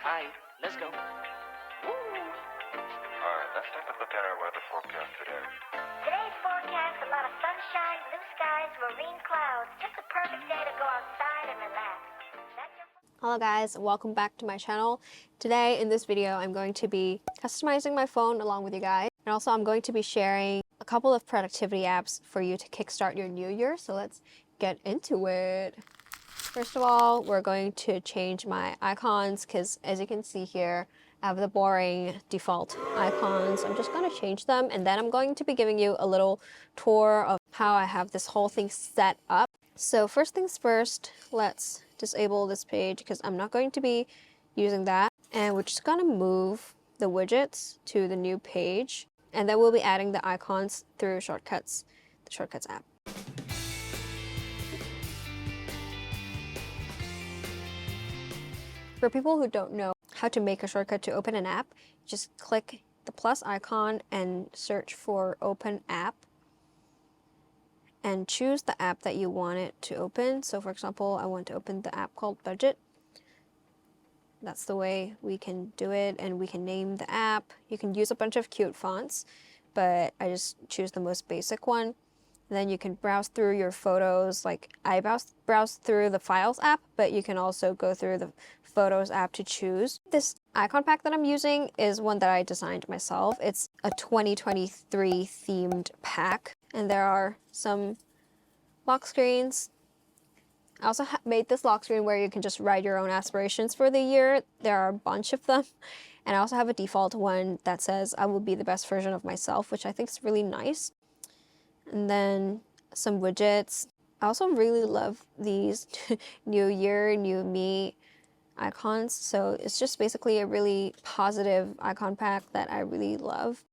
Hi, let's go. Alright, let's take a look at our weather forecast today. Today's forecast, a lot of sunshine, blue skies, marine clouds. Just a perfect day to go outside and relax. Hello guys, welcome back to my channel. Today in this video, I'm going to be customizing my phone along with you guys. And also I'm going to be sharing a couple of productivity apps for you to kickstart your new year. So let's get into it. First of all, we're going to change my icons because as you can see here, I have the boring default icons. I'm just going to change them, and then I'm going to be giving you a little tour of how I have this whole thing set up. So first things first, let's disable this page because I'm not going to be using that. And we're just going to move the widgets to the new page, and then we'll be adding the icons through Shortcuts, the Shortcuts app. For people who don't know how to make a shortcut to open an app, just click the plus icon and search for Open App and choose the app that you want it to open. So for example, I want to open the app called Budget. That's the way we can do it, and we can name the app. You can use a bunch of cute fonts, but I just choose the most basic one. And then you can browse through your photos, like I browse through the Files app, but you can also go through the Photos app to choose. This icon pack that I'm using is one that I designed myself. It's a 2023 themed pack, and there are some lock screens. I also made this lock screen where you can just write your own aspirations for the year. There are a bunch of them. And I also have a default one that says I will be the best version of myself, which I think is really nice. And then some widgets. I also really love these New Year, New Me icons. So it's just basically a really positive icon pack that I really love.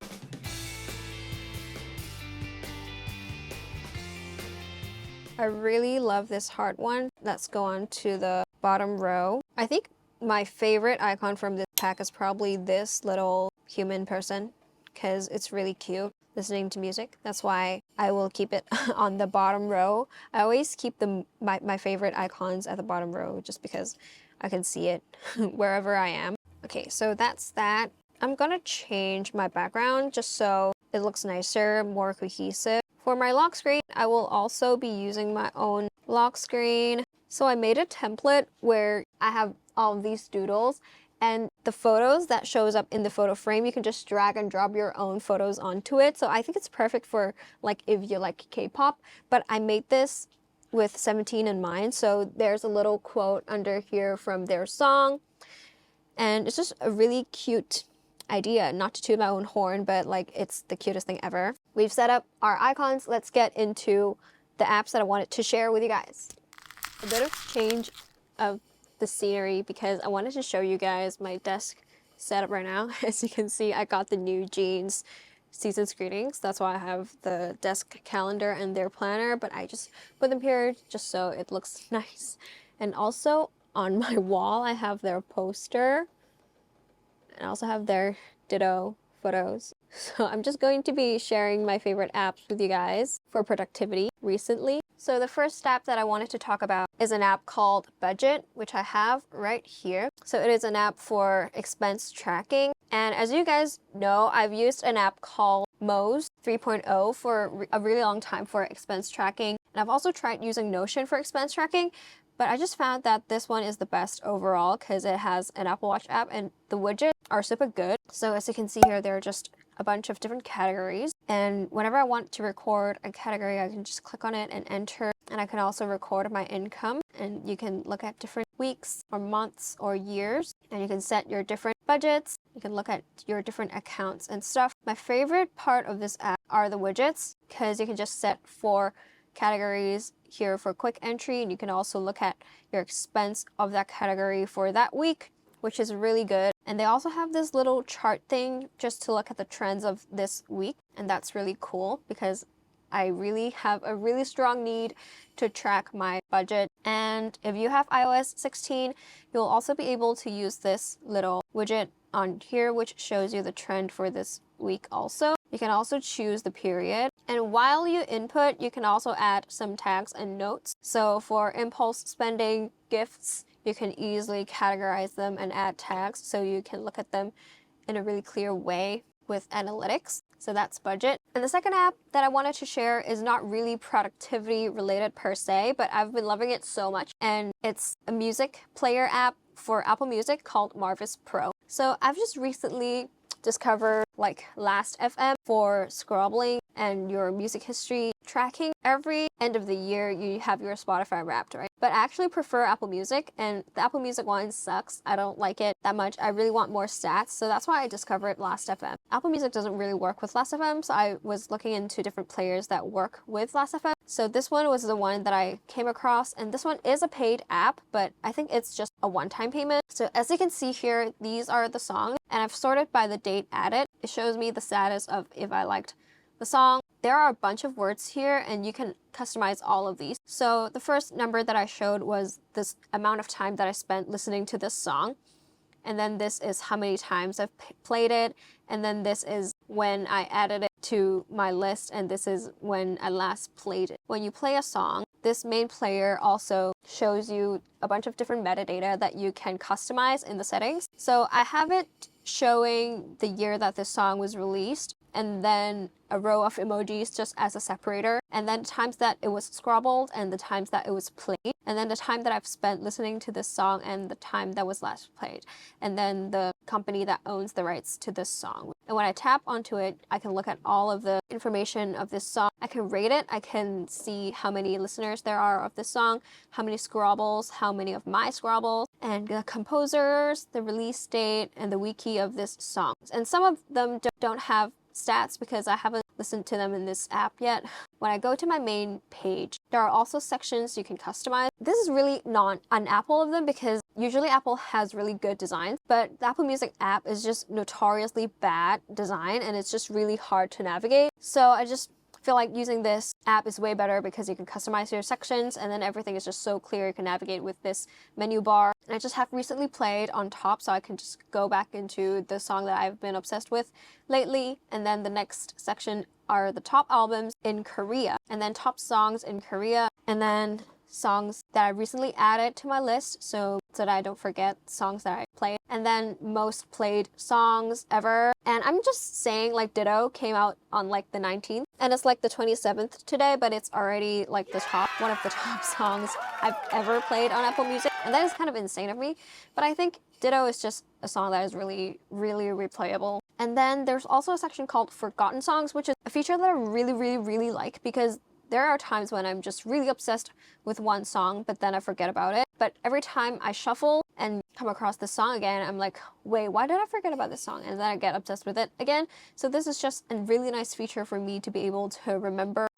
I really love this heart one. Let's go on to the bottom row. I think my favorite icon from this pack is probably this little human person because it's really cute, listening to music. That's why I will keep it on the bottom row. I always keep my favorite icons at the bottom row just because I can see it wherever I am. Okay, so that's that. I'm gonna change my background just so it looks nicer, more cohesive. For my lock screen, I will also be using my own lock screen. So I made a template where I have all of these doodles, and the photos that shows up in the photo frame, you can just drag and drop your own photos onto it. So I think it's perfect for like if you like K-pop, but I made this with 17 in mind. So there's a little quote under here from their song, and it's just a really cute idea. Not to toot my own horn, but like it's the cutest thing ever. We've set up our icons. Let's get into the apps that I wanted to share with you guys. A bit of change of the scenery because I wanted to show you guys my desk setup right now. As you can see, I got the new jeans season's greetings. That's why I have the desk calendar and their planner, but I just put them here just so it looks nice. And also on my wall, I have their poster, and I also have their ditto photos. So I'm just going to be sharing my favorite apps with you guys for productivity recently. So the first app that I wanted to talk about is an app called Budget, which I have right here. So it is an app for expense tracking. And as you guys know, I've used an app called Moz 3.0 for a really long time for expense tracking. And I've also tried using Notion for expense tracking, but I just found that this one is the best overall because it has an Apple Watch app and the widgets are super good. So as you can see here, there are just a bunch of different categories. And whenever I want to record a category, I can just click on it and enter. And I can also record my income, and you can look at different weeks or months or years, and you can set your different budgets. You can look at your different accounts and stuff. My favorite part of this app are the widgets because you can just set 4 categories here for quick entry, and you can also look at your expense of that category for that week, which is really good. And they also have this little chart thing just to look at the trends of this week, and that's really cool because I really have a really strong need to track my budget. And if you have iOS 16, you'll also be able to use this little widget on here, which shows you the trend for this week also. You can also choose the period. And while you input, you can also add some tags and notes. So for impulse spending, gifts, you can easily categorize them and add tags so you can look at them in a really clear way with analytics. So that's budget. And the second app that I wanted to share is not really productivity related per se, but I've been loving it so much. And it's a music player app for Apple Music called Marvis Pro. So I've just recently discovered like Last FM for scrobbling and your music history tracking. Every end of the year you have your Spotify Wrapped, right? But I actually prefer Apple Music, and the Apple Music one sucks. I don't like it that much. I really want more stats, so that's why I discovered Last FM. Apple Music doesn't really work with Last FM, so I was looking into different players that work with Last FM. So this one was the one that I came across, and this one is a paid app, but I think it's just a one-time payment. So as you can see here, these are the songs, and I've sorted by the date added. It shows me the status of if I liked the song. There are a bunch of words here and you can customize all of these. So the first number that I showed was this amount of time that I spent listening to this song. And then this is how many times I've played it. And then this is when I added it to my list, and this is when I last played it. When you play a song, this main player also shows you a bunch of different metadata that you can customize in the settings. So I have it showing the year that this song was released, and then a row of emojis just as a separator, and then times that it was scrobbled and the times that it was played, and then the time that I've spent listening to this song and the time that was last played, and then the company that owns the rights to this song. And when I tap onto it, I can look at all of the information of this song. I can rate it. I can see how many listeners there are of this song, how many scrobbles, how many of my scrobbles, and the composers, the release date, and the wiki of this song. And some of them don't have stats because I haven't listened to them in this app yet. When I go to my main page, there are also sections you can customize. This is really not an Apple of them because usually Apple has really good designs, but the Apple Music app is just notoriously bad design and it's just really hard to navigate. So I just feel like using this app is way better because you can customize your sections and then everything is just so clear. You can navigate with this menu bar. And I just have recently played on top, so I can just go back into the song that I've been obsessed with lately. And then the next section are the top albums in Korea, and then top songs in Korea, and then songs that I recently added to my list so that I don't forget songs that I played, and then most played songs ever. And I'm just saying, like, Ditto came out on like the 19th and it's like the 27th today, but it's already like one of the top songs I've ever played on Apple Music, and that is kind of insane of me. But I think Ditto is just a song that is really, really replayable. And then there's also a section called Forgotten Songs, which is a feature that I really, really, really like because there are times when I'm just really obsessed with one song, but then I forget about it. But every time I shuffle and come across this song again, I'm like, wait, why did I forget about this song? And then I get obsessed with it again. So this is just a really nice feature for me to be able to remember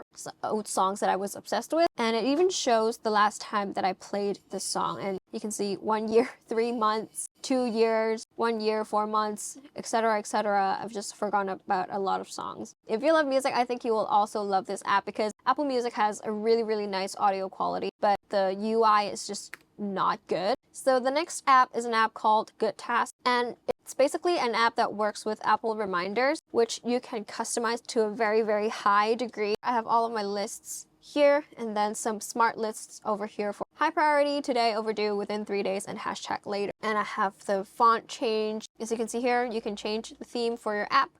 old songs that I was obsessed with. And it even shows the last time that I played this song. And you can see 1 year, 3 months, 2 years, 1 year, 4 months, etc., etc. I've just forgotten about a lot of songs. If you love music, I think you will also love this app because Apple Music has a really, really nice audio quality, but the UI is just not good. So the next app is an app called Good Task, and it's basically an app that works with Apple reminders, which you can customize to a very, very high degree. I have all of my lists here, and then some smart lists over here for high priority, today, overdue, within 3 days, and hashtag later. And I have the font change. As you can see here, you can change the theme for your app,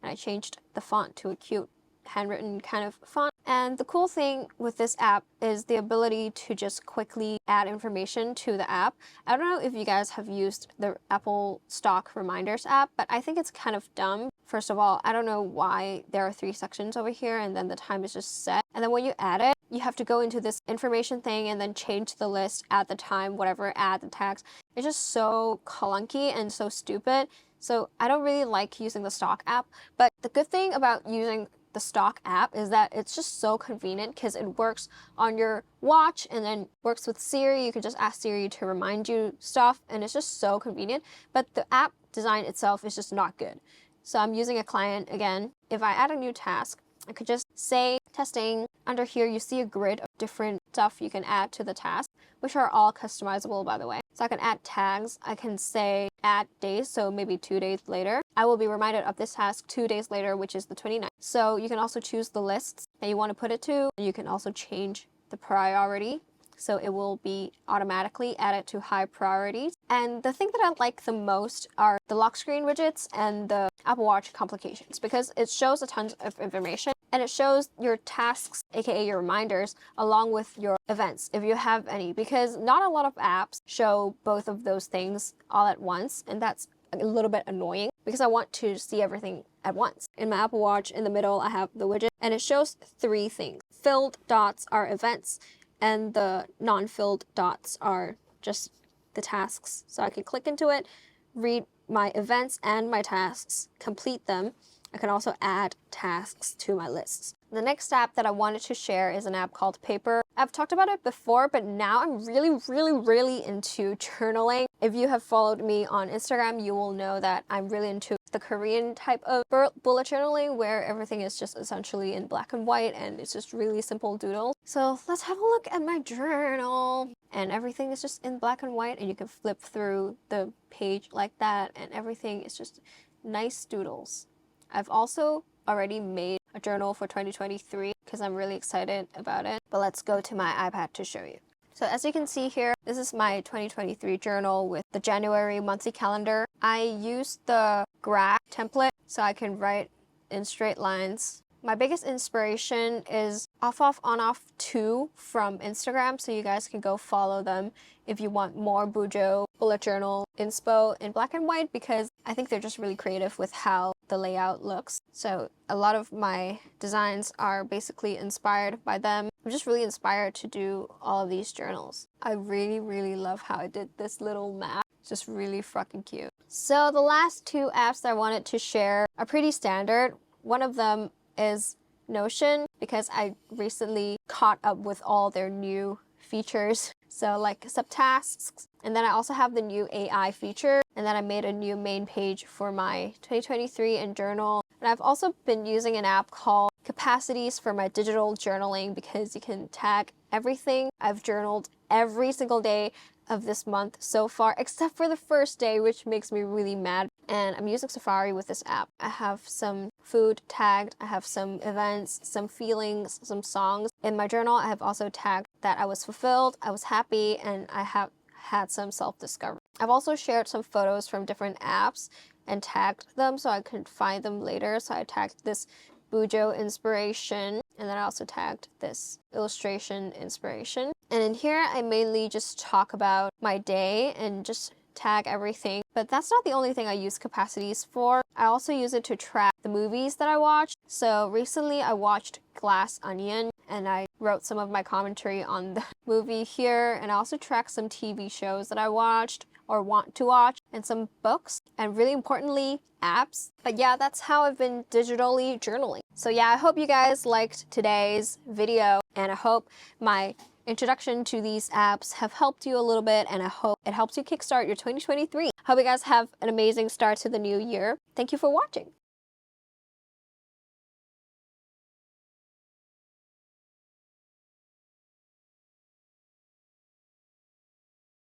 and I changed the font to a cute handwritten kind of font. And the cool thing with this app is the ability to just quickly add information to the app. I don't know if you guys have used the Apple Stock Reminders app, but I think it's kind of dumb. First of all, I don't know why there are 3 sections over here and then the time is just set. And then when you add it, you have to go into this information thing and then change the list, add the time, whatever, add the tags. It's just so clunky and so stupid. So I don't really like using the Stock app. But the good thing about using the Stock app is that it's just so convenient because it works on your watch and then works with Siri. You can just ask Siri to remind you stuff, and it's just so convenient. But the app design itself is just not good. So I'm using a client again. If I add a new task, I could just say testing. Under here, you see a grid of different stuff you can add to the task, which are all customizable, by the way. So I can add tags. I can say add days, so maybe 2 days later. I will be reminded of this task 2 days later, which is the 29th. So you can also choose the lists that you want to put it to. You can also change the priority. so it will be automatically added to high priorities. And the thing that I like the most are the lock screen widgets and the Apple Watch complications, because it shows a ton of information and it shows your tasks, aka your reminders, along with your events if you have any, because not a lot of apps show both of those things all at once, and that's a little bit annoying because I want to see everything at once. In my Apple Watch, in the middle, I have the widget and it shows 3 things. Filled dots are events and the non-filled dots are just the tasks. So I can click into it, read my events and my tasks, complete them. I can also add tasks to my lists. The next app that I wanted to share is an app called Paper. I've talked about it before, but now I'm really into journaling. If you have followed me on Instagram, you will know that I'm really into the Korean type of bullet journaling where everything is just essentially in black and white and it's just really simple doodles. So let's have a look at my journal. And everything is just in black and white and you can flip through the page like that and everything is just nice doodles. I've also already made a journal for 2023 because I'm really excited about it. But let's go to my iPad to show you. So as you can see here, this is my 2023 journal with the January monthly calendar. I used the graph template so I can write in straight lines. My biggest inspiration is Off Off On Off 2 from Instagram, so you guys can go follow them if you want more Bujo bullet journal inspo in black and white, because I think they're just really creative with how the layout looks. So a lot of my designs are basically inspired by them. I'm just really inspired to do all of these journals. I really love how I did this little map. It's just really fucking cute. So the last 2 apps that I wanted to share are pretty standard. One of them is Notion, because I recently caught up with all their new features. So like subtasks, and then I also have the new AI feature, and then I made a new main page for my 2023 and journal. And I've also been using an app called Capacities for my digital journaling because you can tag everything. I've journaled every single day of this month so far, except for the first day, which makes me really mad. And I'm using Safari with this app. I have some food tagged, I have some events, some feelings, some songs. In my journal, I have also tagged that I was fulfilled, I was happy, and I have had some self-discovery. I've also shared some photos from different apps and tagged them so I could find them later. So I tagged this Bujo inspiration, and then I also tagged this illustration inspiration. And in here, I mainly just talk about my day and just tag everything. But that's not the only thing I use Capacities for. I also use it to track the movies that I watch. So recently I watched Glass Onion and I wrote some of my commentary on the movie here, and I also tracked some TV shows that I watched or want to watch, and some books, and really importantly, apps. But yeah, that's how I've been digitally journaling. So yeah, I hope you guys liked today's video, and I hope my introduction to these apps have helped you a little bit, and I hope it helps you kickstart your 2023. Hope you guys have an amazing start to the new year. Thank you for watching.